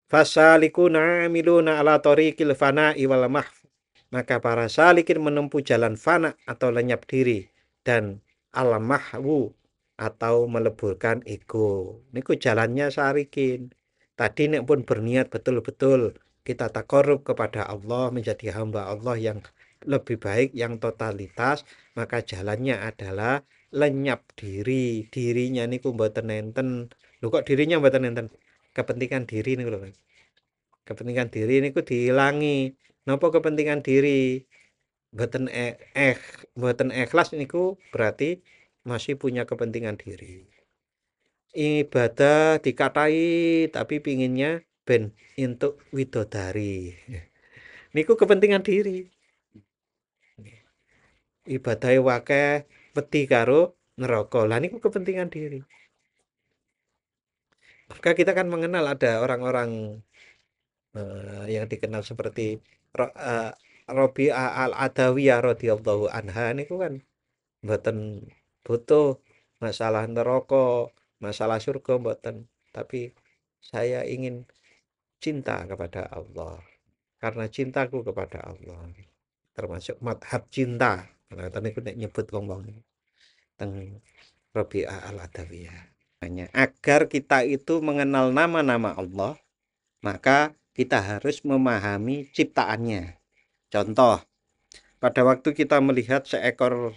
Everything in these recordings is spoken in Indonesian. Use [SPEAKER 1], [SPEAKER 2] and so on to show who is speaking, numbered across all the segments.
[SPEAKER 1] Fasalikuna amiluna ala tariqil fana'i wal mahf. Maka para salikin menempuh jalan fana atau lenyap diri dan al-mahwu atau meleburkan ego. Niku jalannya salikin. Tadi nek pun berniat betul-betul kita takarrub kepada Allah, menjadi hamba Allah yang lebih baik, yang totalitas, maka jalannya adalah lenyap diri. Dirinya niku mboten enten. Lho kok dirinya mboten enten? Kepentingan diri niku lho. Kepentingan diri niku dihilangi. Napa kepentingan diri? Mboten mboten ikhlas niku berarti masih punya kepentingan diri. Ibadah dikatai tapi pinginnya ben untuk widodari. Niku kepentingan diri. Ibadah wakeh wedi karo neraka. Lah niku kepentingan diri. Maka kita kan mengenal ada orang-orang yang dikenal seperti Robi'ah al-Adawiyah radhiyallahu anha niku kan mboten butuh masalah neraka, masalah surga mboten, tapi saya ingin cinta kepada Allah. Karena cintaku kepada Allah termasuk madhab cinta. Nah, tadi aku nyebut wong-wong teng Robi'ah al-Adawiyah. Agar kita itu mengenal nama-nama Allah, maka kita harus memahami ciptaannya. Contoh, pada waktu kita melihat seekor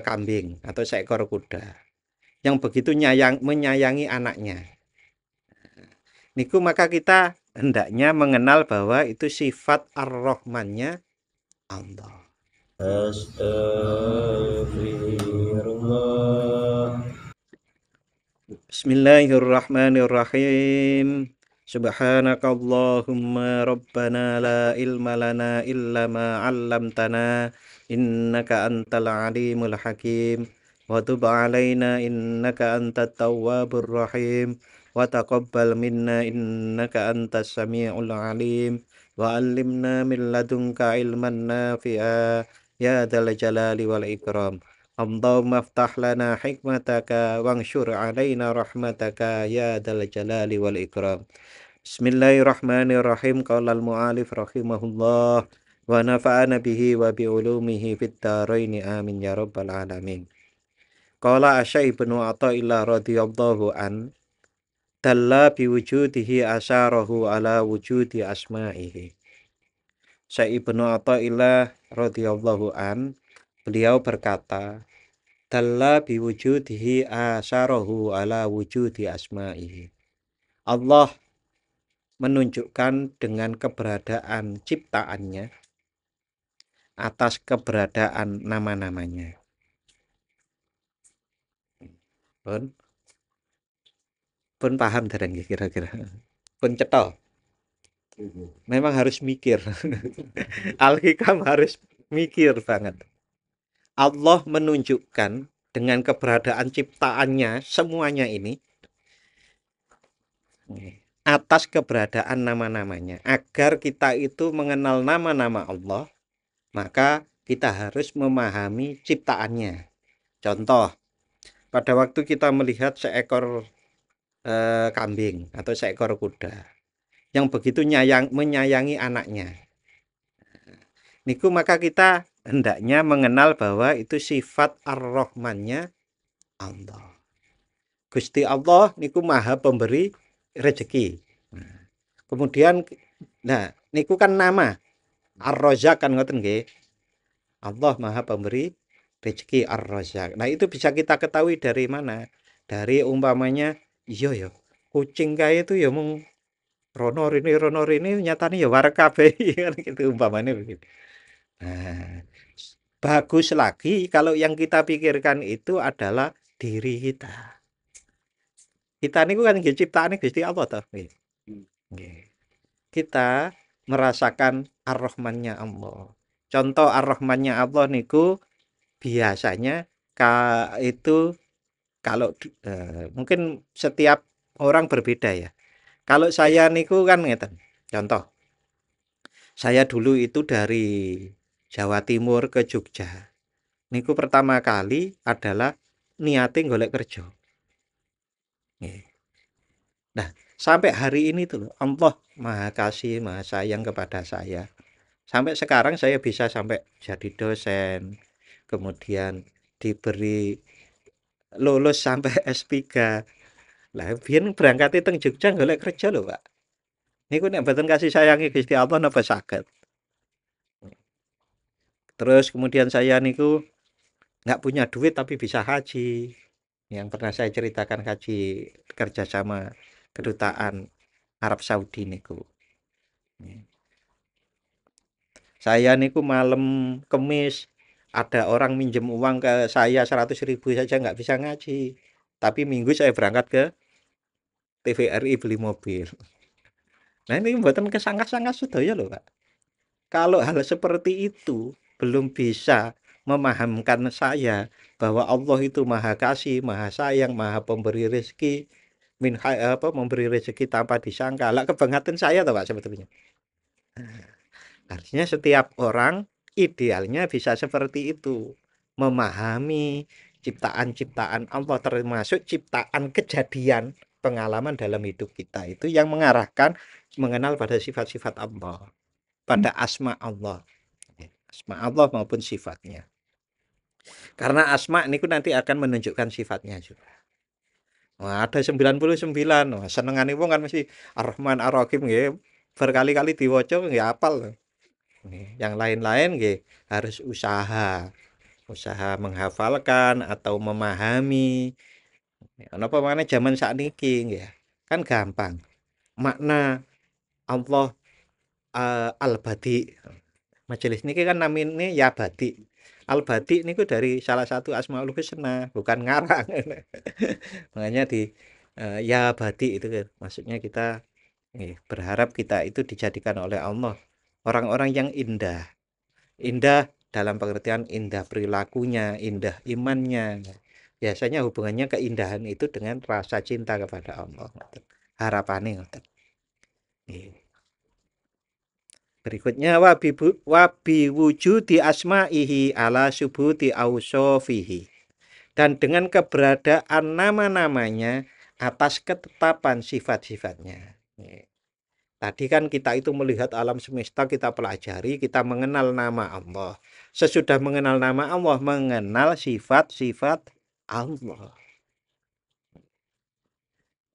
[SPEAKER 1] kambing atau seekor kuda yang begitu menyayangi anaknya, niku maka kita hendaknya mengenal bahwa itu sifat ar-Rahmannya Allah. Astagfirullah. Bismillahirrahmanirrahim. Subhanakallahumma rabbana la ilma lana illa ma 'allamtana innaka antal alimul hakim wa tub 'alaina innaka antat tawwabur rahim wa taqabbal minna innaka antas samiul alim wa 'allimna min ladunka ilman nafi'a ya dzal jalali wal ikram. Allahumma aftah lana hikmataka wangsyur alaina rahmataka ya dzal jalali wal ikram. Bismillahirrahmanirrahim. Qala al-mu'alif rahimahullah wa nafa'ana bihi wa bi ulumihi fid dharain amin ya rabbal alamin. Qala Asy ibnu Athaillah radhiyallahu an dalla bi wujudihi asyarahu ala wujudi asma'ihi. Syekh ibnu Athaillah radhiyallahu an beliau berkata, dalla biwujudihi asyarahu ala wujudi asma'ihi. Allah menunjukkan dengan keberadaan ciptaannya atas keberadaan nama-namanya. Pun paham dereng kira-kira. Pun cetha. Memang harus mikir. Al-Hikam harus mikir banget. Allah menunjukkan dengan keberadaan ciptaannya semuanya ini atas keberadaan nama-namanya. Agar kita itu mengenal nama-nama Allah, maka kita harus memahami ciptaannya. Contoh, pada waktu kita melihat seekor kambing atau seekor kuda yang begitu menyayangi anaknya, niku maka kita hendaknya mengenal bahwa itu sifat ar-Rahmannya Allah. Gusti Allah niku maha pemberi rezeki. Kemudian niku kan nama Ar-Razzaq kan ngoten nggih. Allah maha pemberi rezeki Ar-Razzaq. Nah, itu bisa kita ketahui dari mana? Dari umpamanya iya ya, kucing kae itu ya mung rono rene nyatane ya wareg kabeh kan gitu umpamanya begitu. Nah, bagus lagi kalau yang kita pikirkan itu adalah diri kita. Kita niku kan nggih ciptaane Gusti Allah toh nggih. Kita merasakan ar-Rahmannya Allah. Contoh ar-Rahmannya Allah niku biasanya itu kalau mungkin setiap orang berbeda ya. Kalau saya niku kan ngeten. Contoh, saya dulu itu dari Jawa Timur ke Jogja. Niku pertama kali adalah niate golek kerja. Nah, Sampai hari ini tuh loh, Allah Maha Kasih, Maha Sayang kepada saya. Sampai sekarang saya bisa sampai jadi dosen, kemudian diberi lulus sampai S3. Lah biyen berangkate teng Jogja golek kerja lho, Pak. Niku nek mboten kasih sayangi Gusti Allah napa saged. Terus kemudian saya niku nggak punya duit tapi bisa haji. Yang pernah saya ceritakan haji kerjasama kedutaan Arab Saudi niku. Saya niku malam Kemis ada orang minjem uang ke saya 100.000 saja nggak bisa ngaji. Tapi Minggu saya berangkat ke TVRI beli mobil. Nah ini mboten kesangka-sangka sedaya lho, Pak. Kalau hal seperti itu belum bisa memahamkan saya bahwa Allah itu Maha Kasih, Maha Sayang, Maha Pemberi rezeki, memberi rezeki tanpa disangka. Lah kebangetan saya toh Pak sebetulnya. Artinya setiap orang idealnya bisa seperti itu, memahami ciptaan-ciptaan Allah termasuk ciptaan kejadian pengalaman dalam hidup kita itu yang mengarahkan mengenal pada sifat-sifat Allah, pada asma Allah. Asma Allah maupun sifatnya. Karena asma niku nanti akan menunjukkan sifatnya juga. Wah, ada 99. Wah, senengane wong kan mesti Ar-Rahman Ar-Rahim nggih. Berkali-kali diwaca nggih hafal. Yang lain-lain nggih harus usaha menghafalkan atau memahami. Napa maneh zaman sakniki nggih. Kan gampang. Makna Allah Al-Badi. Majelis niki kan namine ya Badi. Al-Badi niku dari salah satu Asmaul Husna, bukan ngarang. Makanya di ya Badi itu kan maksudnya kita berharap kita itu dijadikan oleh Allah orang-orang yang indah. Indah dalam pengertian indah perilakunya, indah imannya. Biasanya hubungannya keindahan itu dengan rasa cinta kepada Allah. Harapannya ngoten. Berikutnya wabi wujudi asma'ihi ala subuti ausofihi. Dan dengan keberadaan nama-namanya atas ketetapan sifat-sifatnya. Tadi kan kita itu melihat alam semesta, kita pelajari, kita mengenal nama Allah. Sesudah mengenal nama Allah, mengenal sifat-sifat Allah.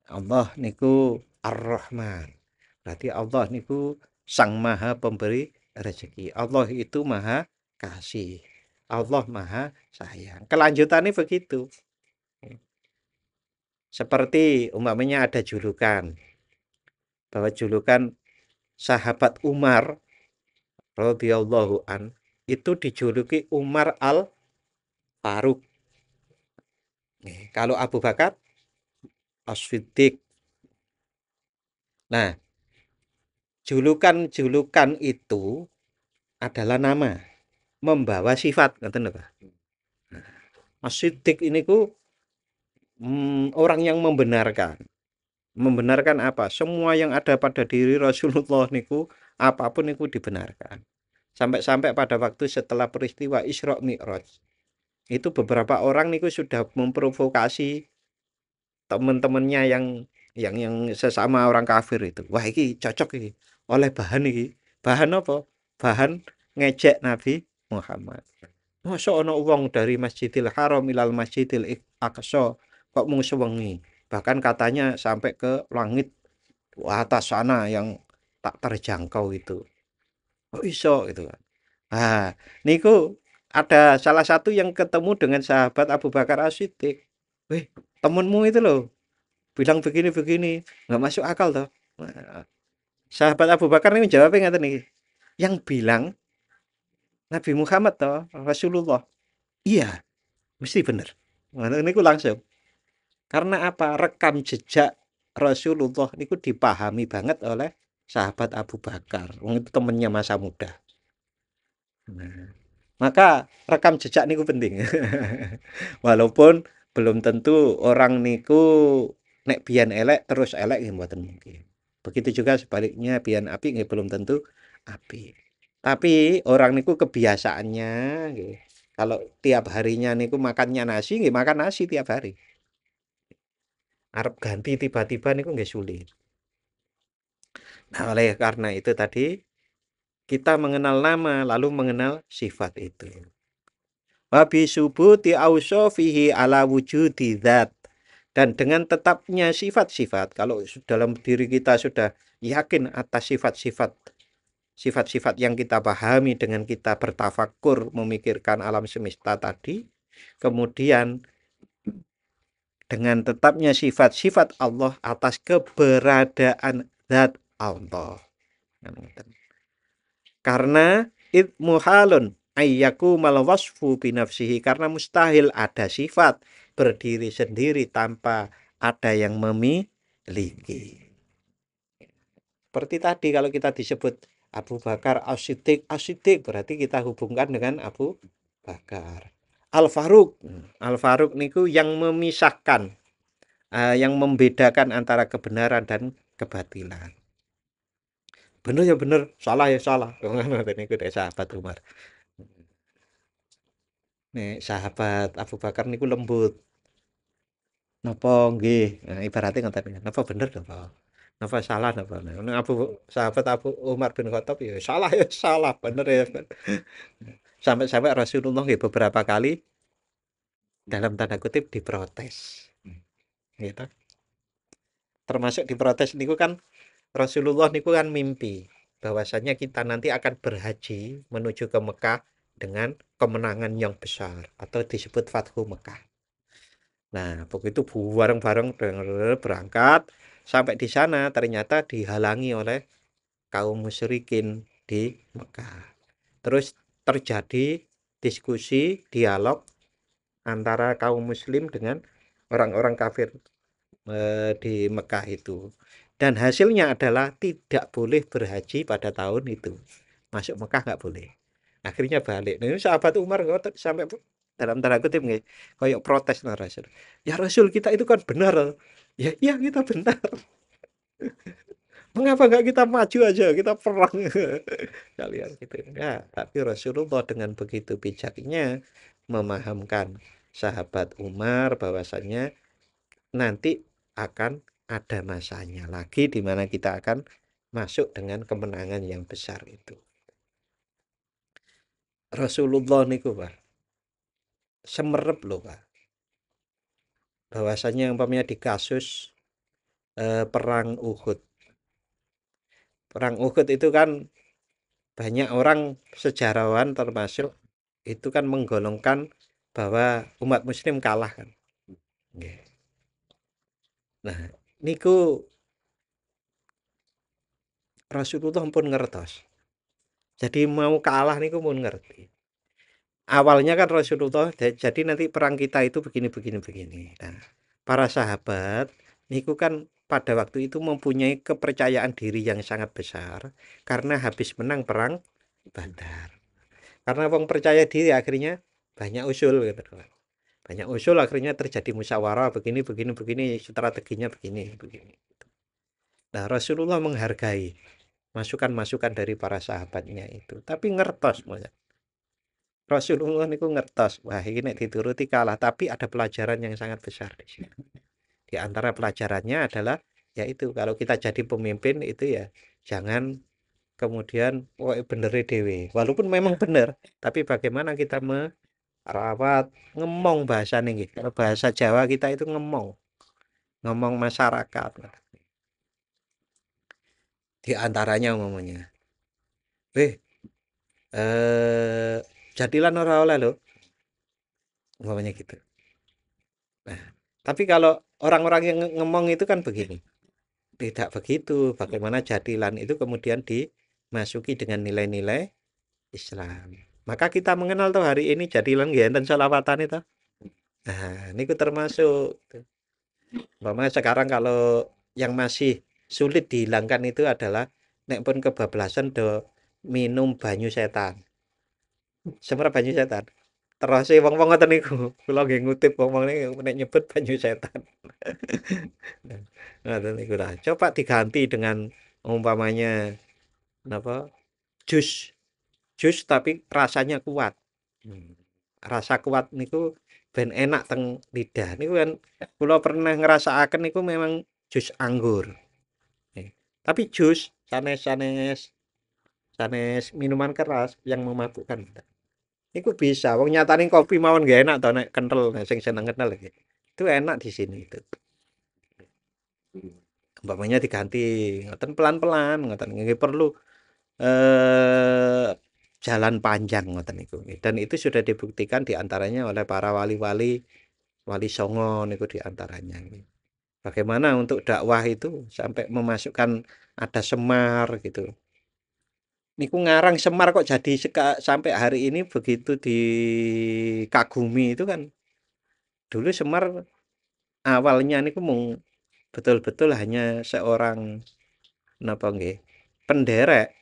[SPEAKER 1] Allah niku Ar-Rahman. Berarti Allah niku Sang Maha Pemberi rezeki. Allah itu Maha Kasih. Allah Maha Sayang. Kelanjutannya begitu. Seperti umpamanya ada julukan. Bahwa julukan sahabat Umar radhiyallahu an itu dijuluki Umar Al-Faruq. Kalau Abu Bakar As-Siddiq. Nah, julukan-julukan itu adalah nama, membawa sifat, ngoten lho, Pak. As-Siddiq ini ku orang yang membenarkan. Membenarkan apa? Semua yang ada pada diri Rasulullah niku apapun niku dibenarkan. Sampai-sampai pada waktu setelah peristiwa Isra Mi'raj, itu beberapa orang niku sudah memprovokasi teman-temannya yang sesama orang kafir itu. Wah, iki cocok iki. Oleh bahan iki. Bahan apa? Bahan ngejek Nabi Muhammad. Masa ana wong dari Masjidil Haram ilal Masjidil Aqsa kok mung sewengi. Bahkan katanya sampai ke langit atas sana yang tak terjangkau itu. Kok iso gitu kan. Ah, niku ada salah satu yang ketemu dengan sahabat Abu Bakar As-Siddiq. Weh, temenmu itu loh bilang begini-begini, nggak masuk akal toh. Nah, sahabat Abu Bakar ini jawabnya ngaten nih. Yang bilang Nabi Muhammad toh, Rasulullah. Iya, mesti bener. Nah, niku langsung. Karena apa? Rekam jejak Rasulullah niku dipahami banget oleh sahabat Abu Bakar. Wong itu temennya masa muda. Nah, maka rekam jejak niku penting. Walaupun belum tentu orang niku nek biyen elek terus elek nggih mboten mungkin. Begitu juga sebaliknya biyen apik nggih belum tentu apik. Tapi orang niku kebiasaannya nggih. Kalau tiap harinya niku makannya nasi nggih makan nasi tiap hari. Arep ganti tiba-tiba niku nggih sulit. Nah, oleh karena itu tadi kita mengenal nama lalu mengenal sifat itu. Wa bi subuti ausofihi ala wujudi dzat. Dan dengan tetapnya sifat-sifat, kalau dalam diri kita sudah yakin atas sifat-sifat yang kita pahami dengan kita bertafakur memikirkan alam semesta tadi, kemudian dengan tetapnya sifat-sifat Allah atas keberadaan zat Allah. Karena muhalun ayyaku mal wasfu binafsihi, karena mustahil ada sifat berdiri sendiri tanpa ada yang memiliki. Seperti tadi kalau kita disebut Abu Bakar As-Siddiq, As-Siddiq berarti kita hubungkan dengan Abu Bakar. Al-Faruq, Al-Faruq niku yang memisahkan, yang membedakan antara kebenaran dan kebatilan. Bener ya bener, salah ya salah. Niku dari sahabat Umar. Nih sahabat Abu Bakar niku lembut. Napa nggih? Nah, ibaratnya ngoten. Napa bener napa? Napa salah napa? Nah, sahabat Abu Umar bin Khattab ya salah, bener ya. Sampai-sampai Rasulullah nggih beberapa kali dalam tanda kutip diprotes. Gitu. Termasuk diprotes niku kan Rasulullah niku kan mimpi bahwasanya kita nanti akan berhaji menuju ke Mekah dengan kemenangan yang besar atau disebut Fathu Mekah. Nah, begitu bareng-bareng berangkat sampai di sana ternyata dihalangi oleh kaum musyrikin di Mekah. Terus terjadi diskusi, dialog antara kaum muslim dengan orang-orang kafir di Mekah itu. Dan hasilnya adalah tidak boleh berhaji pada tahun itu. Masuk Mekah nggak boleh. Akhirnya balik. Nah, ini sahabat Umar sampai dalam tanda kutip nggih, kayak protes nah Rasul. Ya Rasul, kita itu kan benar. Ya iya kita benar. Mengapa nggak kita maju aja, kita perang kalian gitu. Ya, tapi Rasulullah dengan begitu bijaknya memahamkan sahabat Umar bahwasannya nanti akan ada masanya lagi di mana kita akan masuk dengan kemenangan yang besar itu. Rasulullah niku Pak, semerep loh Pak. Bahwasanya yang umpamanya di kasus perang Uhud. Perang Uhud itu kan banyak orang sejarawan termasuk itu kan menggolongkan bahwa umat muslim kalah kan. Nggih. Nah, niku Rasulullah pun ngertos. Jadi mau kalah niku pun ngerti. Awalnya kan Rasulullah jadi nanti perang kita itu begini begini begini. Nah, para sahabat niku kan pada waktu itu mempunyai kepercayaan diri yang sangat besar karena habis menang perang Badar. Karena wong percaya diri akhirnya banyak usul gitu kan. Banyak usul akhirnya terjadi musyawarah begini begini begini, strateginya begini begini. Nah, Rasulullah menghargai masukan-masukan dari para sahabatnya itu, tapi ngertos monya. Rasulullah niku ngertos, wah ini nek dituruti kalah, tapi ada pelajaran yang sangat besar di sini. Di antara pelajarannya adalah yaitu kalau kita jadi pemimpin itu ya jangan kemudian wah bener dewe. Walaupun memang benar, tapi bagaimana kita merawat ngemong bahasa nih. Kalau bahasa Jawa kita itu ngemong, ngomong masyarakat. Di antaranya umumnya, eh jadilah ora oleh lo, umpamanya gitu. Nah, tapi kalau orang-orang yang ngomong itu kan begini, tidak begitu. Bagaimana jadilan itu kemudian dimasuki dengan nilai-nilai Islam. Maka kita mengenal tuh hari ini jadilan dan sholawatan itu. Nah, ini termasuk. Umpamanya sekarang kalau yang masih sulit dihilangkan itu adalah nek pun kebablasan do minum banyu setan. Semua banyu setan. Terus wong-wong ngoten niku, kula nggih ngutip wong-wong niku nek nyebut banyu setan. Ngoten niku lah. Coba diganti dengan umpamanya napa? Jus. Jus tapi rasanya kuat. Hmm. Rasa kuat niku ben enak teng lidah. Niku kan kula pernah ngrasakaken niku memang jus anggur. Tapi jus, sanes minuman keras yang memabukkan. Iku bisa. Wong nyatane kopi mawon gak enak to nek kental, nek sing seneng kental iki. Itu enak di sini itu. Umpamanya diganti ngoten pelan-pelan ngoten nggih perlu eh jalan panjang ngoten niku. Dan itu sudah dibuktikan diantaranya oleh para wali-wali wali songo niku diantaranya. Bagaimana untuk dakwah itu sampai memasukkan ada Semar gitu. Niku ngarang Semar kok jadi sampai hari ini begitu dikagumi itu kan. Dulu Semar awalnya niku mung betul-betul hanya seorang napa nggih penderek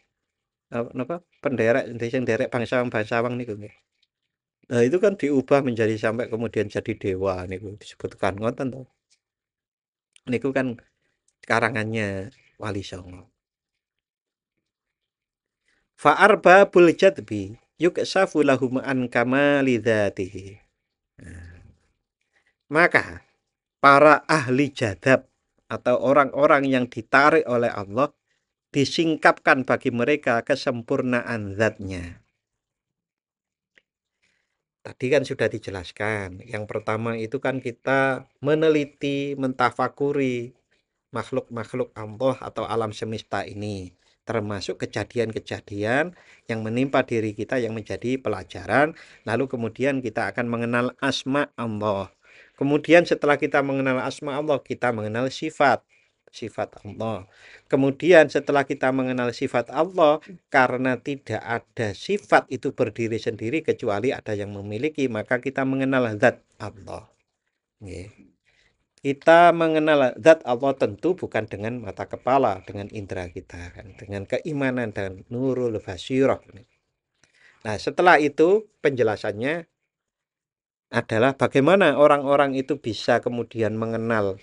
[SPEAKER 1] napa penderek sing derek bangsawan-bangsawan niku nggih. Nah itu kan diubah menjadi sampai kemudian jadi dewa niku disebutkan ngoten to. Niku kan karangannya Wali Songo. Fa'arbabul jadbi yuksafu lahum an kamali dzatihi. Maka para ahli jadab atau orang-orang yang ditarik oleh Allah disingkapkan bagi mereka kesempurnaan zatnya. Tadi kan sudah dijelaskan. Yang pertama itu kan kita meneliti, mentafakuri makhluk-makhluk Allah atau alam semesta ini. Termasuk kejadian-kejadian yang menimpa diri kita yang menjadi pelajaran. Lalu kemudian kita akan mengenal asma Allah. Kemudian setelah kita mengenal asma Allah, kita mengenal sifat Allah. Kemudian setelah kita mengenal sifat Allah, karena tidak ada sifat itu berdiri sendiri kecuali ada yang memiliki, maka kita mengenal zat Allah. Kita mengenal zat Allah tentu bukan dengan mata kepala, dengan indera kita, kan, dengan keimanan dan nurul basyirah. Nah, setelah itu penjelasannya adalah bagaimana orang-orang itu bisa kemudian mengenal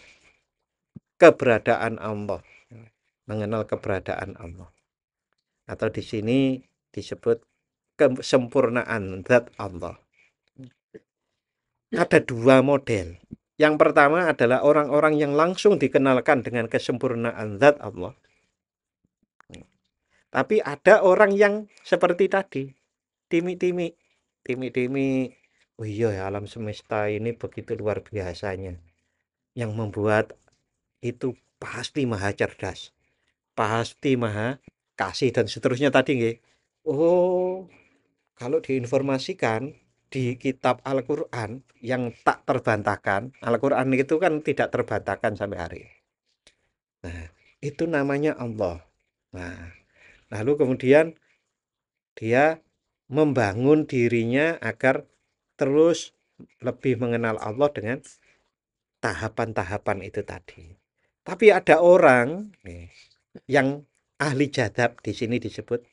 [SPEAKER 1] keberadaan Allah, mengenal keberadaan Allah. Atau di sini disebut kesempurnaan zat Allah. Ada dua model. Yang pertama adalah orang-orang yang langsung dikenalkan dengan kesempurnaan zat Allah. Tapi ada orang yang seperti tadi, timi-timi, timi-timi. Oh iya ya, alam semesta ini begitu luar biasanya. Yang membuat itu pasti maha cerdas, pasti maha kasih dan seterusnya tadi nggih. Oh, kalau diinformasikan di kitab Al-Qur'an yang tak terbantahkan, Al-Qur'an itu kan tidak terbantahkan sampai hari ini. Nah, itu namanya Allah. Nah, lalu kemudian dia membangun dirinya agar terus lebih mengenal Allah dengan tahapan-tahapan itu tadi. Tapi ada orang yang ahli jadab di sini disebut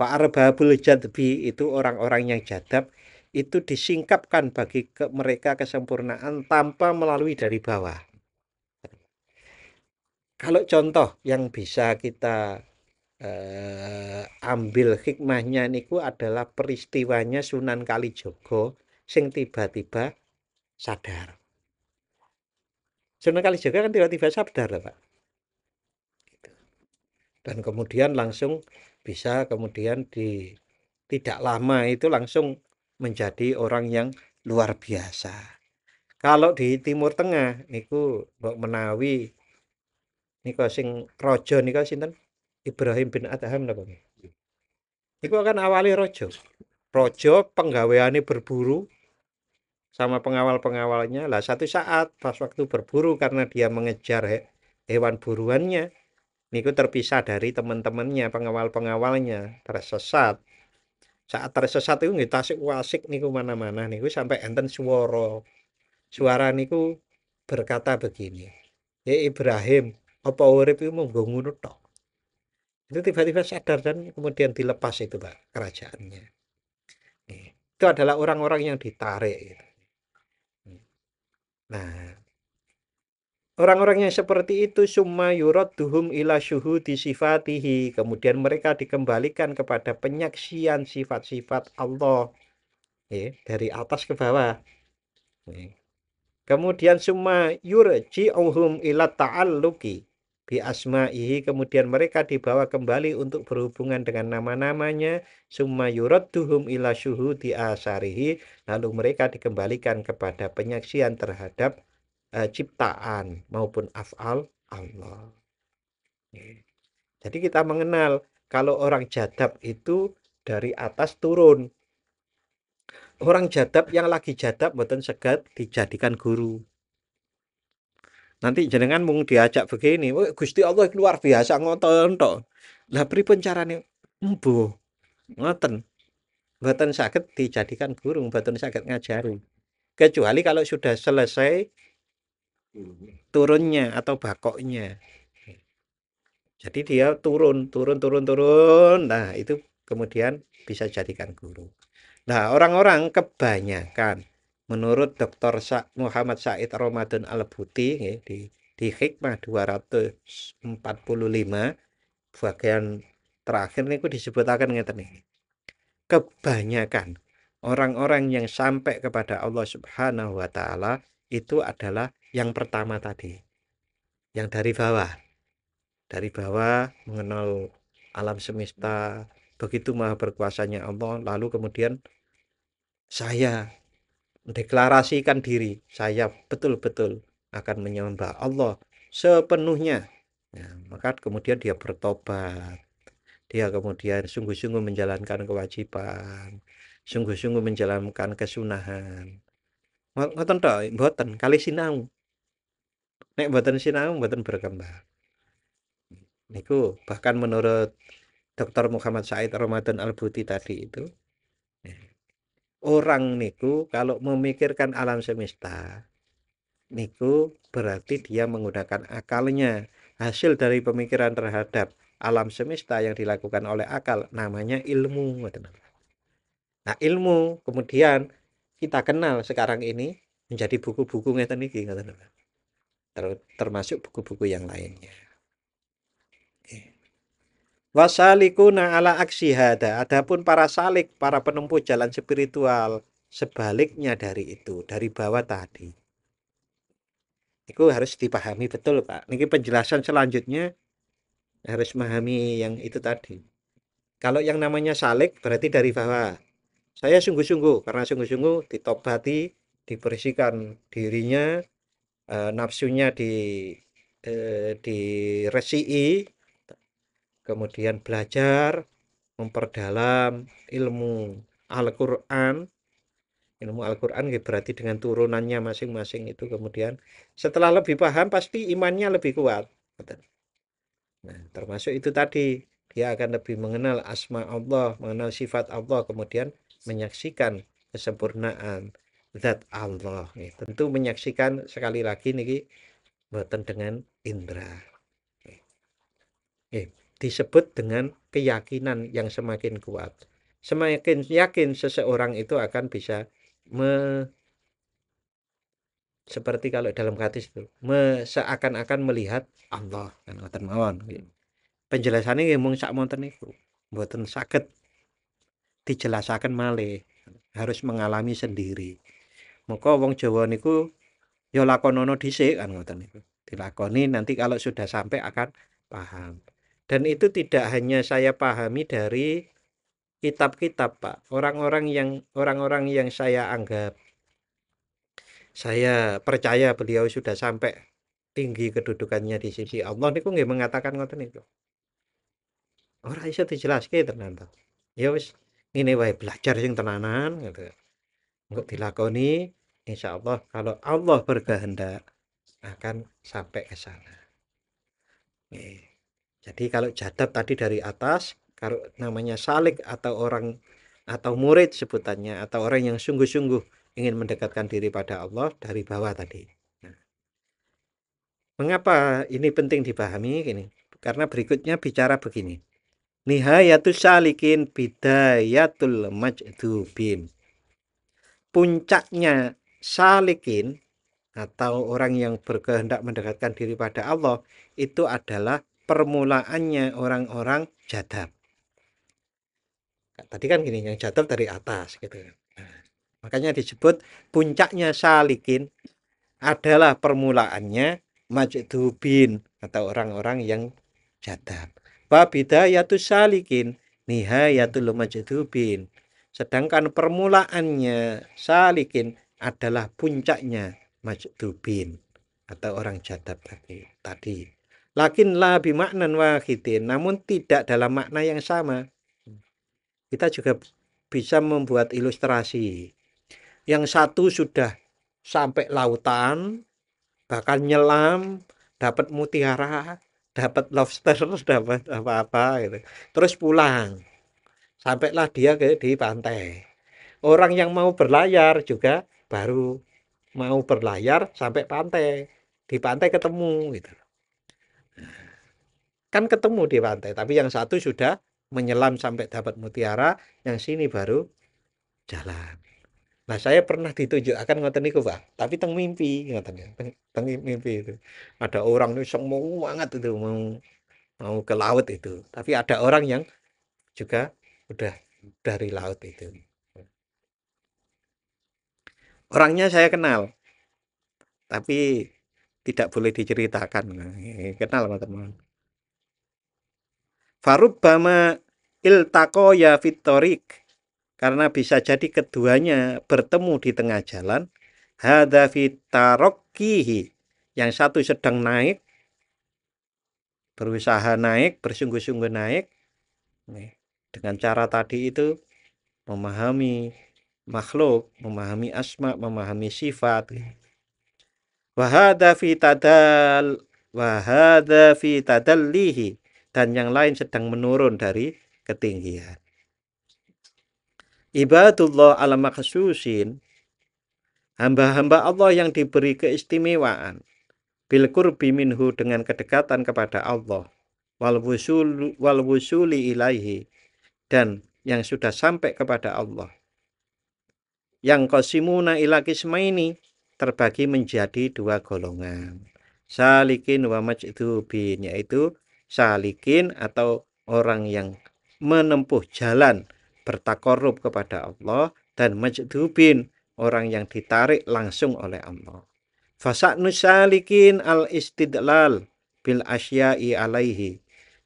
[SPEAKER 1] Fa'arbabul jadbi itu orang-orang yang jadab itu disingkapkan bagi mereka kesempurnaan tanpa melalui dari bawah. Kalau contoh yang bisa kita ambil hikmahnya niku adalah peristiwanya Sunan Kalijogo sing tiba-tiba sadar. Sunan Kalijogo kan tiba-tiba sadar, Pak. Dan kemudian langsung bisa kemudian tidak lama itu langsung menjadi orang yang luar biasa. Kalau di Timur Tengah niku mbok menawi niku sing raja niku sinten? Ibrahim bin Adham napa nggih? Niku kan awali raja. Raja penggaweane berburu sama pengawal-pengawalnya. Lah satu saat pas waktu berburu karena dia mengejar hewan buruannya, niku terpisah dari teman-temannya, pengawal-pengawalnya, tersesat. Saat tersesat itu nggih tasik wasik niku mana-mana niku sampai enten swara. Suara niku berkata begini, Ibrahim, apa urip iku mung ngono tok?" Itu tiba-tiba sadar dan kemudian dilepas itu, Pak, kerajaannya. Itu adalah orang-orang yang ditarik gitu. Nah, orang-orang yang seperti itu summa yuradduhum ila syuhudi sifatihi. Kemudian mereka dikembalikan kepada penyaksian sifat-sifat Allah. Dari atas ke bawah. Kemudian summa yurji'uhum ila ta'alluqi bi asma'ihi, kemudian mereka dibawa kembali untuk berhubungan dengan nama-namanya, summa yuradduhum ila syuhudi asarihi, lalu mereka dikembalikan kepada penyaksian terhadap ciptaan maupun af'al Allah. Jadi kita mengenal kalau orang jadab itu dari atas turun. Orang jadab yang lagi jadab mboten seged dijadikan guru. Nanti jenengan mung diajak begini, "Wah, Gusti Allah luar biasa ngoten tok." Lah pripun carane? Embuh, ngoten. Mboten saged dijadikan guru, mboten saged ngajari. Kecuali kalau sudah selesai turunnya atau bakoknya. Jadi dia turun, turun, turun, turun. Nah, itu kemudian bisa jadikan guru. Nah, orang-orang kebanyakan menurut Dr. Muhammad Said Ramadan Al-Buti di Hikmah 245 bagian terakhir niku disebutaken ngeten iki. Kebanyakan orang-orang yang sampai kepada Allah Subhanahu wa taala itu adalah yang pertama tadi, yang dari bawah. Dari bawah mengenal alam semesta, begitu maha berkuasanya Allah, lalu kemudian saya deklarasikan diri, saya betul-betul akan menyembah Allah sepenuhnya. Nah, maka kemudian dia bertobat, dia kemudian sungguh-sungguh menjalankan kewajiban, sungguh-sungguh menjalankan kesunahan. Ngoten tok, mboten kali sinau. Nek mboten sinau mboten berkembang. Niku bahkan menurut Dr. Muhammad Said Ramadan Al-Buti tadi itu, orang niku kalau memikirkan alam semesta niku berarti dia menggunakan akalnya. Hasil dari pemikiran terhadap alam semesta yang dilakukan oleh akal namanya ilmu. Nah, ilmu kemudian kita kenal sekarang ini menjadi buku-buku ngeten iki, termasuk buku-buku yang lainnya. Wasalikuna ala aksi hada. Adapun para salik, para penempuh jalan spiritual, sebaliknya dari itu, dari bawah tadi. Itu harus dipahami betul, Pak. Ini penjelasan selanjutnya harus memahami yang itu tadi. Kalau yang namanya salik berarti dari bawah. Saya sungguh-sungguh, karena sungguh-sungguh ditobati, dibersihkan dirinya, nafsunya diresii, kemudian belajar, memperdalam ilmu Al-Quran. Ilmu Al-Quran berarti dengan turunannya masing-masing itu kemudian setelah lebih paham pasti imannya lebih kuat. Nah, termasuk itu tadi dia akan lebih mengenal asma Allah, mengenal sifat Allah, kemudian menyaksikan kesempurnaan zat Allah. Tentu menyaksikan sekali lagi niki buatan dengan indera. Disebut dengan keyakinan yang semakin kuat. Semakin yakin seseorang itu akan bisa seperti kalau dalam hadis itu seakan-akan melihat Allah kan ngoten mawon. Penjelasannya nggih mung sak monten niku. Mboten saged dijelasaken malih. Harus mengalami sendiri. Maka wong Jawa niku ya lakonono dhisik kan ngoten niku. Dilakoni nanti kalau sudah sampai akan paham. Dan itu tidak hanya saya pahami dari kitab-kitab, Pak. Orang-orang yang saya anggap, saya percaya beliau sudah sampai tinggi kedudukannya di sisi Allah niku nggih mengatakan ngoten niku. Ora iso dijelaske ternyata. Ya wis ngene wae belajar sing tenanan gitu. Engko dilakoni insyaallah kalau Allah berkehendak akan sampai ke sana. Jadi kalau jadab tadi dari atas, kalau namanya salik atau orang atau murid sebutannya atau orang yang sungguh-sungguh ingin mendekatkan diri pada Allah dari bawah tadi. Nah, mengapa ini penting dipahami gini? Karena berikutnya bicara begini. Nihayatus salikin bidayatul majdubin. Puncaknya salikin atau orang yang berkehendak mendekatkan diri pada Allah itu adalah permulaannya orang-orang jadab. Tadi kan gini, yang jadab dari atas gitu. Nah, makanya disebut puncaknya salikin adalah permulaannya majdubin, atau orang-orang yang jadab. Wa bidayatus salikin nihayatul majdubin. Sedangkan permulaannya salikin adalah puncaknya majdubin atau orang jadab tadi. Lakin la bimaknan wahidin, namun tidak dalam makna yang sama. Kita juga bisa membuat ilustrasi. Yang satu sudah sampai lautan, bahkan nyelam, dapat mutiara, dapat lobster, dapat apa-apa gitu. Terus pulang. Sampailah dia di pantai. Orang yang mau berlayar juga baru mau berlayar sampai pantai. Di pantai ketemu gitu. Kan ketemu di pantai, tapi yang satu sudah menyelam sampai dapat mutiara, yang sini baru jalan. Nah, saya pernah ditunjukkan ngoten niku, Pak. Tapi teng mimpi ngoten ya. Teng mimpi itu. Ada orang itu mau banget itu mau ke laut itu. Tapi ada orang yang juga udah dari laut itu. Orangnya saya kenal, tapi tidak boleh diceritakan. Kenal teman-teman. Farubbama iltaqoya fitorik, karena bisa jadi keduanya bertemu di tengah jalan. Hadza fitarokkihi, yang satu sedang naik, berusaha naik, bersungguh-sungguh naik dengan cara tadi itu, memahami makhluk, memahami asma, memahami sifat. Wahada fi tadallihi, dan yang lain sedang menurun dari ketinggian. Ibadullah ala maksusin, hamba-hamba Allah yang diberi keistimewaan, bil qurbi minhu, dengan kedekatan kepada Allah, wal wusuli ilaihi, dan yang sudah sampai kepada Allah. Yang qasimuna ila qismaini, terbagi menjadi dua golongan. Salikin wa majdubin, yaitu salikin atau orang yang menempuh jalan bertakorup kepada Allah, dan majdubin orang yang ditarik langsung oleh Allah. Fasa'nu salikin al-istidlal bil asya'i alaihi.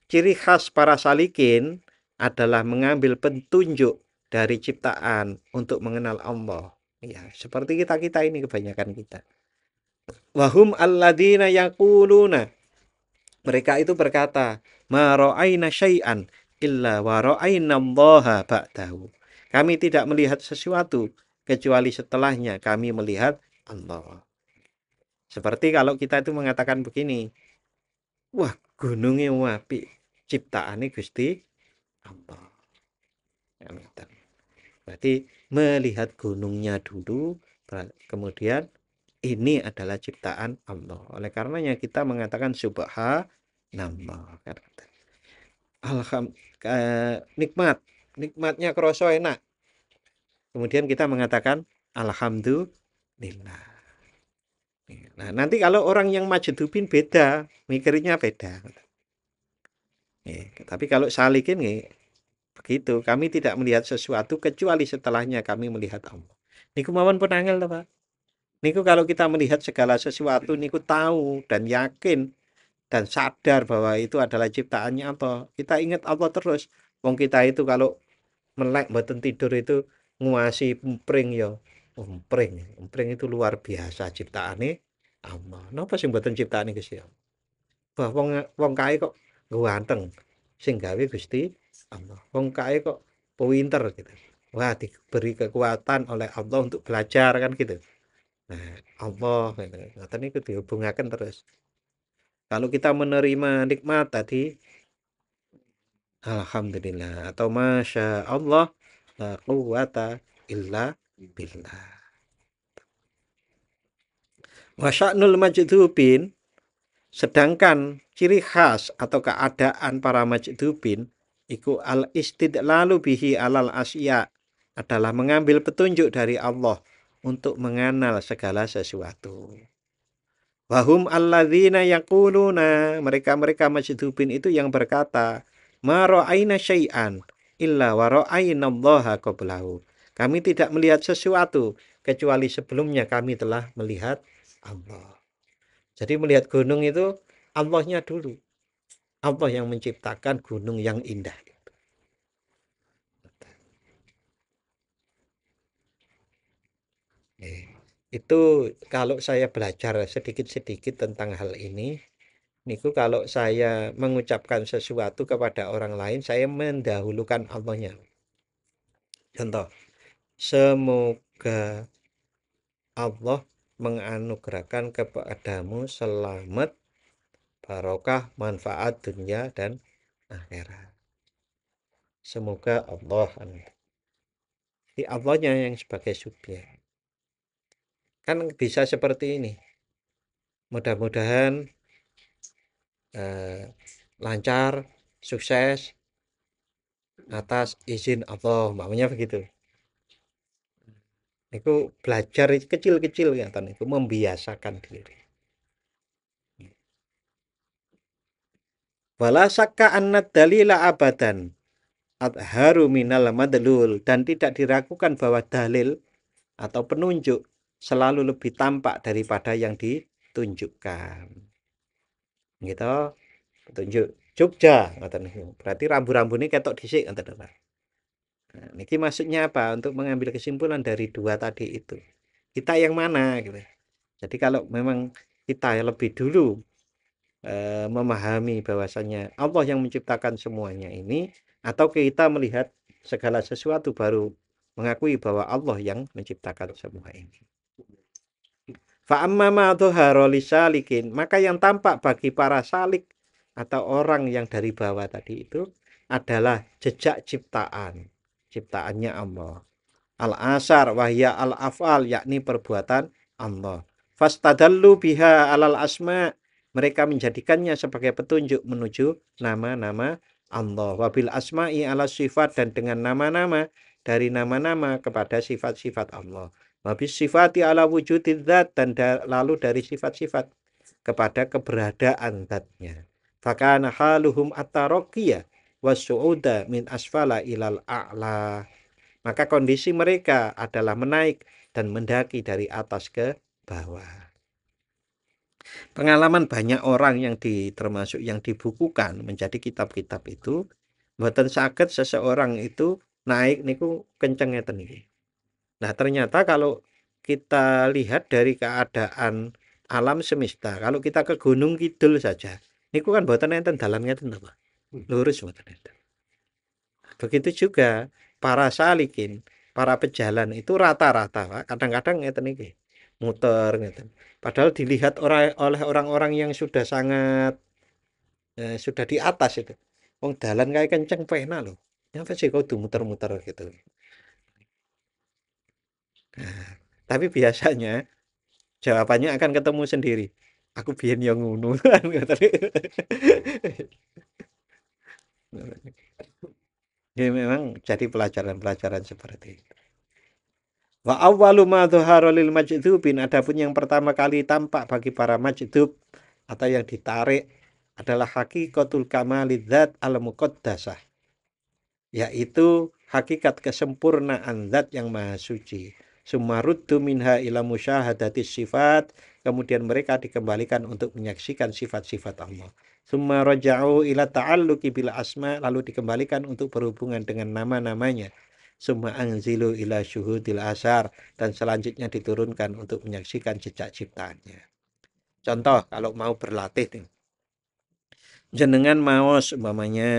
[SPEAKER 1] Ciri khas para salikin adalah mengambil petunjuk dari ciptaan untuk mengenal Allah. Ya, seperti kita ini, kebanyakan kita. Wahum alladzina yaquluna, mereka itu berkata, ma ra'aina syai'an illa wa ra'aina allaha ba'dahu. Kami tidak melihat sesuatu kecuali setelahnya kami melihat Allah. Seperti kalau kita itu mengatakan begini, wah gunungnya apik, ciptaane Gusti Allah. Berarti melihat gunungnya dulu, kemudian ini adalah ciptaan Allah. Oleh karenanya kita mengatakan subhanallah. Nikmatnya kroso enak. Kemudian kita mengatakan alhamdulillah. Nah, nanti kalau orang yang majdubin beda, mikirnya beda. Tapi kalau salikin begitu, kami tidak melihat sesuatu kecuali setelahnya kami melihat Allah. Niku mawon pun angel to, Pak. Niku kalau kita melihat segala sesuatu niku tahu dan yakin dan sadar bahwa itu adalah ciptaannya Allah. Kita ingat Allah terus. Wong kita itu kalau melek mboten tidur itu nguasi empring ya. Empring itu luar biasa ciptaane Allah. Napa sing mboten ciptaane Gusti Allah? Wah, wong kae kok ganteng, sing gawe Gusti Allah. Wong kae kok pinter gitu. Wah, diberi kekuatan oleh Allah untuk belajar kan gitu. Nah, Allah ngoten niku dihubungaken terus. Kalau kita menerima nikmat tadi, alhamdulillah atau masya Allah, la quwata illa billah. Wa sya'nul majdubin, sedangkan ciri khas atau keadaan para majdubin iku al istidlalu bihi alal asya, adalah mengambil petunjuk dari Allah untuk mengenal segala sesuatu. Wahum alladzina yaquluna, mereka-mereka majdubin itu yang berkata, ma ra'aina syai'an illa wa ra'aina allaha qablahu. Kami tidak melihat sesuatu kecuali sebelumnya kami telah melihat Allah. Jadi melihat gunung itu Allahnya dulu. Allah yang menciptakan gunung yang indah. Eh, Itu kalau saya belajar sedikit-sedikit tentang hal ini, niku kalau saya mengucapkan sesuatu kepada orang lain, saya mendahulukan Allahnya. Contoh, semoga Allah menganugerahkan kepadamu selamat, barokah, manfaat dunia dan akhirat. Semoga Allah, di Allahnya yang sebagai subjek. Kan bisa seperti ini. Mudah-mudahan eh, lancar, sukses atas izin Allah, makanya begitu. Itu belajar kecil-kecil ya, itu membiasakan diri. Wala syakka anna dalila abadan adharu minal madlul, dan tidak diragukan bahwa dalil atau penunjuk selalu lebih tampak daripada yang ditunjukkan. Gitu, petunjuk Jogja ngoten niku. Berarti rambu-rambu ini ketok dhisik ngoten. Nah, niki maksudnya apa? Untuk mengambil kesimpulan dari dua tadi itu. Kita yang mana gitu. Jadi kalau memang kita lebih dulu memahami bahwasanya Allah yang menciptakan semuanya ini, atau kita melihat segala sesuatu baru mengakui bahwa Allah yang menciptakan semua ini. Fa'amma ma dhahara lisalikin, maka yang tampak bagi para salik atau orang yang dari bawah tadi itu adalah jejak ciptaannya Allah. Al-asar wahya al-af'al, yakni perbuatan Allah. Fastadallu biha alal asma, mereka menjadikannya sebagai petunjuk menuju nama-nama Allah. Wabil asma'i ala sifat, dan dengan nama-nama dari nama-nama kepada sifat-sifat Allah. Wabis sifati ala wujudid dzat, dan lalu dari sifat-sifat kepada keberadaan zatnya. Fakana haluhum at-taraqiyah wasu'uda min asfala ilal a'la, maka kondisi mereka adalah menaik dan mendaki dari atas ke bawah. Pengalaman banyak orang yang termasuk yang dibukukan menjadi kitab-kitab itu, mboten saged seseorang itu naik niku kenceng ngeten iki. Nah, ternyata kalau kita lihat dari keadaan alam semesta, kalau kita ke Gunung Kidul saja, niku kan mboten enten dalan ngeten to, Pak. Lurus mboten enten. Begitu juga para salikin, para pejalan itu rata-rata, Pak. Kadang-kadang ngeten iki, muter ngeten. Padahal dilihat oleh orang-orang yang sudah sangat sudah di atas itu. Wong dalan kayak kenceng pena loh. Nyapa sih kau tuh muter-muter gitu. Nah, tapi biasanya jawabannya akan ketemu sendiri. Aku biyen yang ngono kan. Ya memang jadi pelajaran-pelajaran seperti itu. Wa awwalu ma dhahara lil majdubin, adapun yang pertama kali tampak bagi para majdub atau yang ditarik adalah hakikatul kamalidzat al muqaddasah, yaitu hakikat kesempurnaan zat yang maha suci. Sumaruddu minha ila musyahadatis sifat, kemudian mereka dikembalikan untuk menyaksikan sifat-sifat Allah. Summa raja'u ila ta'alluqi bil asma, lalu dikembalikan untuk berhubungan dengan nama-namanya. Summa anzilu ila syuhudil asar, dan selanjutnya diturunkan untuk menyaksikan jejak ciptaannya. Contoh kalau mau berlatih nih, jenengan maos umpamanya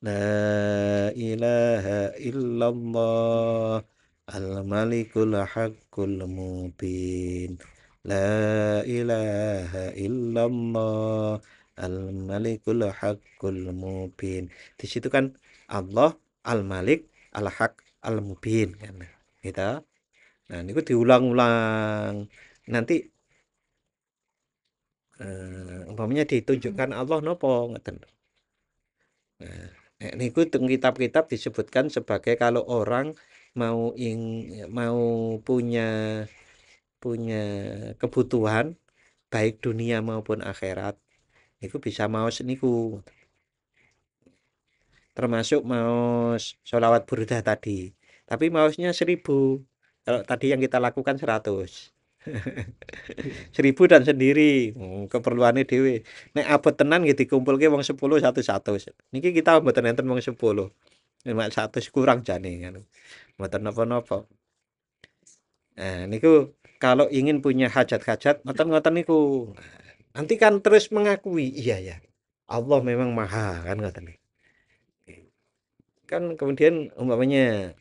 [SPEAKER 1] La ilaha illallah al-malikul haqqul mubin. La ilaha illallah al-malikul haqqul mubin. Di situ kan Allah al-malik al-haq al-mubin kan. Gitu. Nah, ini diulang-ulang. Nanti umpamanya ditunjukkan Allah nopo ngeten. Nah, niku teng kitab-kitab disebutkan sebagai kalau orang mau punya punya kebutuhan baik dunia maupun akhirat, itu bisa maos niku, termasuk maos sholawat burdah tadi. Tapi maosnya 1000. Kalau tadi yang kita lakukan 100. 1000 dan sendiri keperluannya dewe. Nek abot tenan nggih dikumpulke wong 10 satu-satu. Niki kita mboten enten wong 10. Cuma 100 kurang jane ngono. Mboten napa-napa. Nah, niku kalau ingin punya hajat-hajat ngoten-ngoten niku. Nanti kan terus mengakui, iya ya. Allah memang maha kan ngoten niku. Kan kemudian umpamanya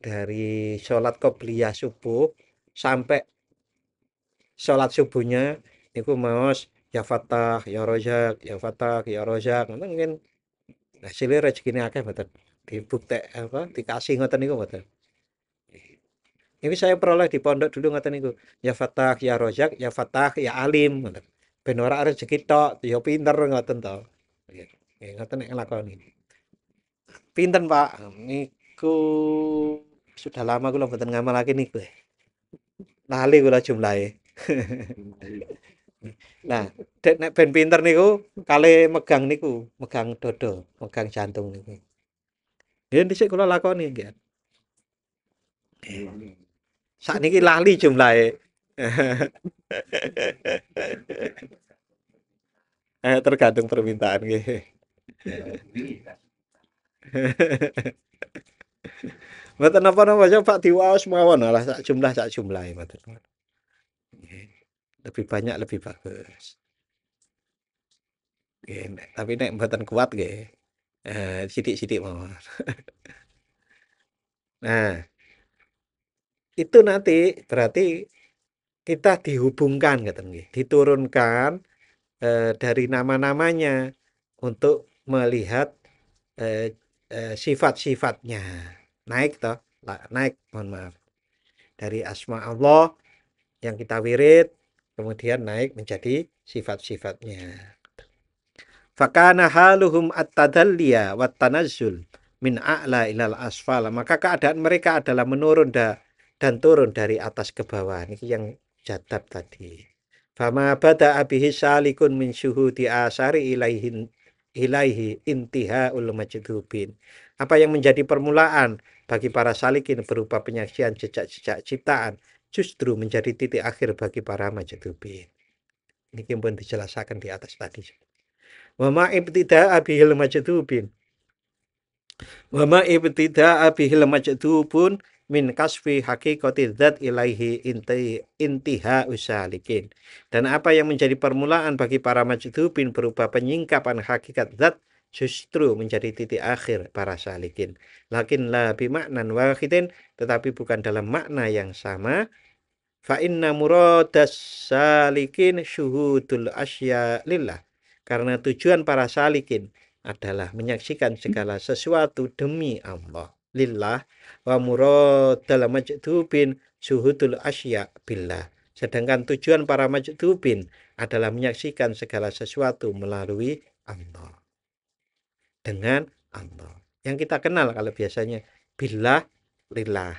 [SPEAKER 1] dari sholat qobliyah subuh sampai sholat subuhnya niku maos ya Fatah, ya Rozak, ya Fatah, ya Rozak. Ngoten mungkin hasilnya rezekine akeh mboten. Dibuktek apa dikasih ngoten niku mboten. Ini saya peroleh di pondok dulu ngoten niku. Ya Fatah, ya Rozak, ya Fatah, ya Alim ngoten. Ben ora rezeki tok, ya pinter ngoten to. Nggih. Nggih ngoten nek nglakoni. Pinten Pak? Niku sudah lama kula mboten ngamalake niku. Lali kula jumlahe. Nah, dek nek ben pinter niku kalih megang niku, megang dodo, megang jantung niku. Nggih dhisik kula lakoni nggih. Sakniki lali jumlahe. Tergantung permintaan nggih. Mboten napa-napa coba diwaos mawon lah sak jumlahe mboten. Nggih. Lebih banyak lebih bagus. Nggih, tapi nek mboten kuat nggih, sithik-sithik mawon. Nah, itu nanti berarti kita dihubungkan ngeten nggih, diturunkan dari nama-namanya untuk melihat eh, sifat-sifatnya. Naik toh, naik, mohon maaf. Dari asma Allah yang kita wirid, kemudian naik menjadi sifat-sifatnya. Fakana haluhum at-tadalliya wat tanazzul min a'la ilal asfala. Maka keadaan mereka adalah menurun dan turun dari atas ke bawah. Ini yang jadab tadi. Fama bada abihi salikun min syuhudi asari ilaihi intihaul majdubin. Apa yang menjadi permulaan bagi para salikin berupa penyaksian jejak-jejak ciptaan justru menjadi titik akhir bagi para majdubin. Ini pun dijelaskan di atas tadi. Wa ma ibtida'a bihil majdubin. Wa ma ibtida'a bihil majdubun min kasfi haqiqati dzat ilaihi intiha usalikin. Dan apa yang menjadi permulaan bagi para majdubin berupa penyingkapan hakikat zat justru menjadi titik akhir para salikin. Lakin la bimaknan wahidin, tetapi bukan dalam makna yang sama. Fa inna muradas salikin syuhudul asya lillah. Karena tujuan para salikin adalah menyaksikan segala sesuatu demi Allah. Lillah wa muradal majdubin syuhudul asya billah. Sedangkan tujuan para majdubin adalah menyaksikan segala sesuatu melalui Allah. Dengan Allah. Yang kita kenal kalau biasanya billah lillah.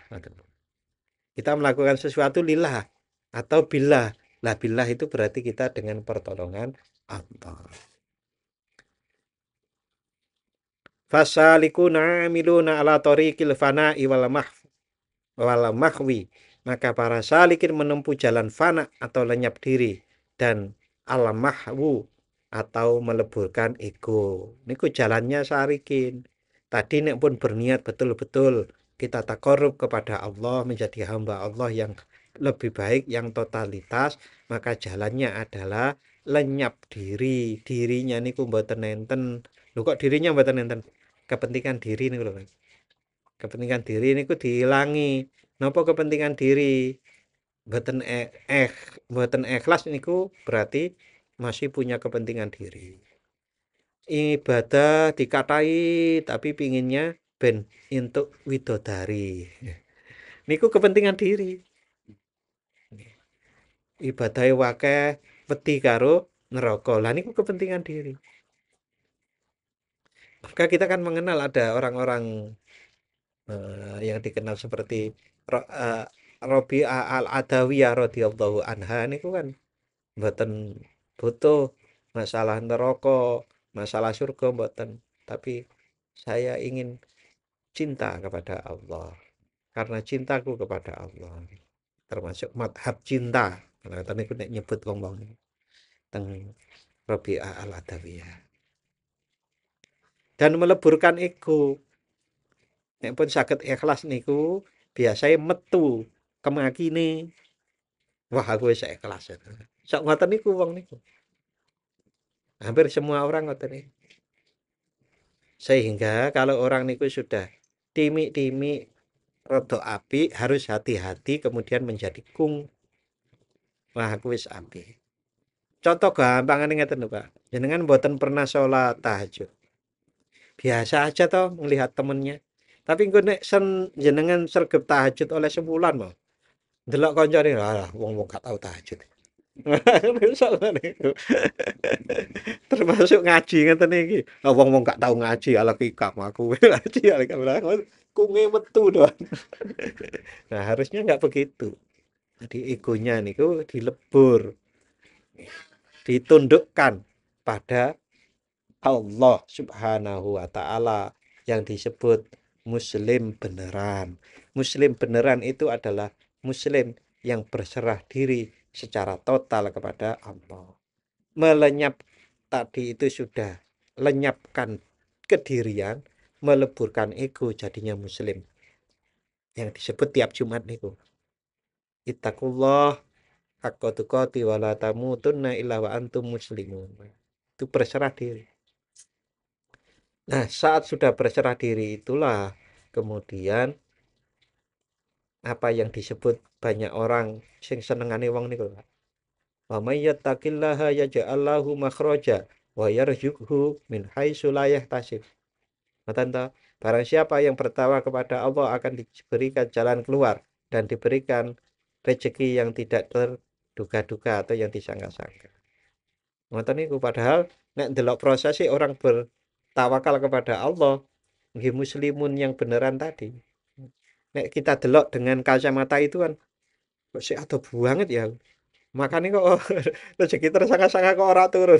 [SPEAKER 1] Kita melakukan sesuatu lillah atau billah. Lah billah itu berarti kita dengan pertolongan Allah. Fasalikuna amiluna ala tariqil fana'i wal mahwi. Maka para salikin menempuh jalan fana atau lenyap diri dan al mahwu atau meleburkan ego. Niku jalannya salikin. Tadi nek pun berniat betul-betul kita takarrub kepada Allah, menjadi hamba Allah yang lebih baik, yang totalitas, maka jalannya adalah lenyap diri. Dirinya niku mboten enten. Lho kok dirinya mboten enten? Kepentingan diri niku lho. Kepentingan diri niku dihilangi. Napa kepentingan diri? Mboten mboten ikhlas niku berarti masih punya kepentingan diri. Ibadah dikatai tapi pinginnya ben untuk widodari. Niku kepentingan diri. Ibadah wakeh wedi karo neraka. Lah niku kepentingan diri. Maka kita kan mengenal ada orang-orang yang dikenal seperti Robi'ah al-Adawiyah radhiyallahu anha niku kan mboten butuh masalah neraka, masalah surga mboten, tapi saya ingin cinta kepada Allah. Karena cintaku kepada Allah. termasuk madhab cinta. Nah, tadi aku nek nyebut wong-wong teng Rabi'ah al-Adawiyah. Dan meleburkan ego. Nek pun saged ikhlas niku biasanya metu kemakine. Wah, aku wis ikhlas. Sok ngoten niku wong niku. Hampir semua orang ngoten niku. Sehingga kalau orang niku sudah timik-timik rodok api harus hati-hati kemudian menjadi kung. Wah, aku wis api. Contoh gampang ngeten lho, Pak. Jenengan mboten pernah sholat tahajud. Biasa aja toh melihat temennya. Tapi engko nek jenengan sregep tahajud oleh sebulan mau. Delok kancane, alah wong-wong gak tau tahajud. Termasuk ngaji ngeten iki. Ah wong-wong gak tau ngaji ala kikam aku ngaji ala kikam. Kunge metu doang. Nah, harusnya nggak begitu. Jadi egonya niku dilebur, ditundukkan pada Allah Subhanahu wa taala yang disebut muslim beneran. Muslim beneran itu adalah muslim yang berserah diri secara total kepada Allah. Melenyap tadi itu sudah lenyapkan kedirian, meleburkan ego jadinya muslim. Yang disebut tiap Jumat niku. Ittaqullah haqqa tuqati wa la tamutunna illa wa antum muslimun. Itu berserah diri. Nah, saat sudah berserah diri itulah kemudian apa yang disebut banyak orang sing senengane wong niku. Wa may yattaqillaha yaj'al lahu makhraja wa yarzuqhu min haitsu la yahtasib. Ngoten ta? Barang siapa yang bertakwa kepada Allah akan diberikan jalan keluar dan diberikan rezeki yang tidak terduga-duga atau yang disangka-sangka. Ngoten niku padahal nek ndelok prosesi orang bertawakal kepada Allah nggih muslimun yang beneran tadi. Nek kita delok dengan kacamata itu kan kok sik ado banget ya. Makanya kok rezeki tersangka-sangka kok ora turun.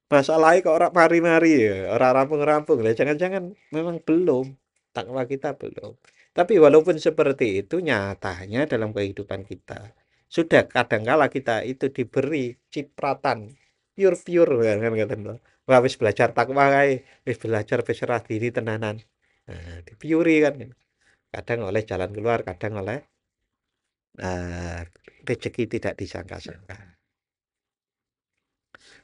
[SPEAKER 1] Masalahnya kok ora mari-mari ya, ora rampung-rampung. Lah jangan-jangan memang belum takwa kita belum. Tapi walaupun seperti itu nyatanya dalam kehidupan kita sudah kadangkala kita itu diberi cipratan pure-pure kan kata wah wis belajar takwa kae, wis belajar berserah diri tenanan. Nah, dipiuri kan. Kadang oleh jalan keluar, kadang oleh rezeki tidak disangka-sangka.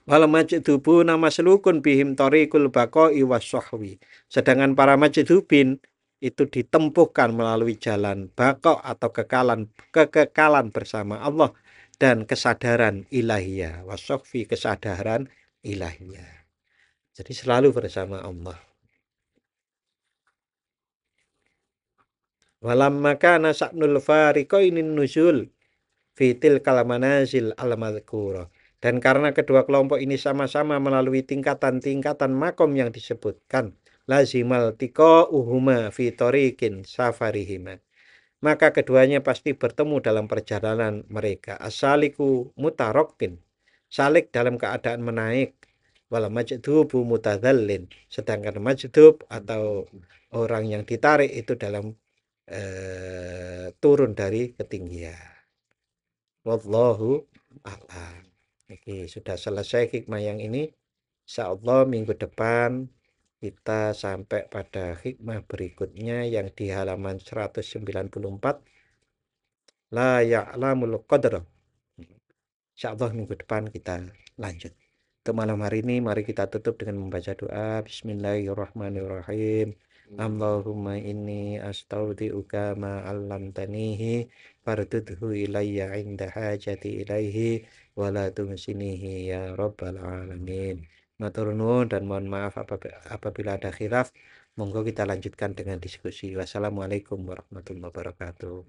[SPEAKER 1] Wal majdubuna maslukun bihim tariqul baqa'i wasyahwi. Sedangkan para majdubin itu ditempuhkan melalui jalan baqa atau kekekalan bersama Allah dan kesadaran ilahiyah, wasyahwi kesadaran ilahiyah. Jadi selalu bersama Allah. Walamma kana sa'nul fariqainin nuzul fitil kalamanazil al-madhkura. Dan karena kedua kelompok ini sama-sama melalui tingkatan-tingkatan makom yang disebutkan, lazimal tiko uhuma fitorikin safarihima. Maka keduanya pasti bertemu dalam perjalanan mereka. Asaliku mutarokin, salik dalam keadaan menaik. Wala majdubu mutadallin. Sedangkan majdub atau orang yang ditarik itu dalam turun dari ketinggian. Wallahu a'lam. Oke, sudah selesai hikmah yang ini. Insyaallah minggu depan kita sampai pada hikmah berikutnya yang di halaman 194. La ya'lamul qadra. Insyaallah minggu depan kita lanjut. Untuk malam hari ini mari kita tutup dengan membaca doa. Bismillahirrahmanirrahim. Allahumma inni astaudi'uka ma 'allamtanihi fardudhu ilayya 'inda hajati ilaihi wa la tumsinihi ya rabbal alamin. Matur nuwun dan mohon maaf apabila ada khilaf. Monggo kita lanjutkan dengan diskusi. Wassalamualaikum warahmatullahi wabarakatuh.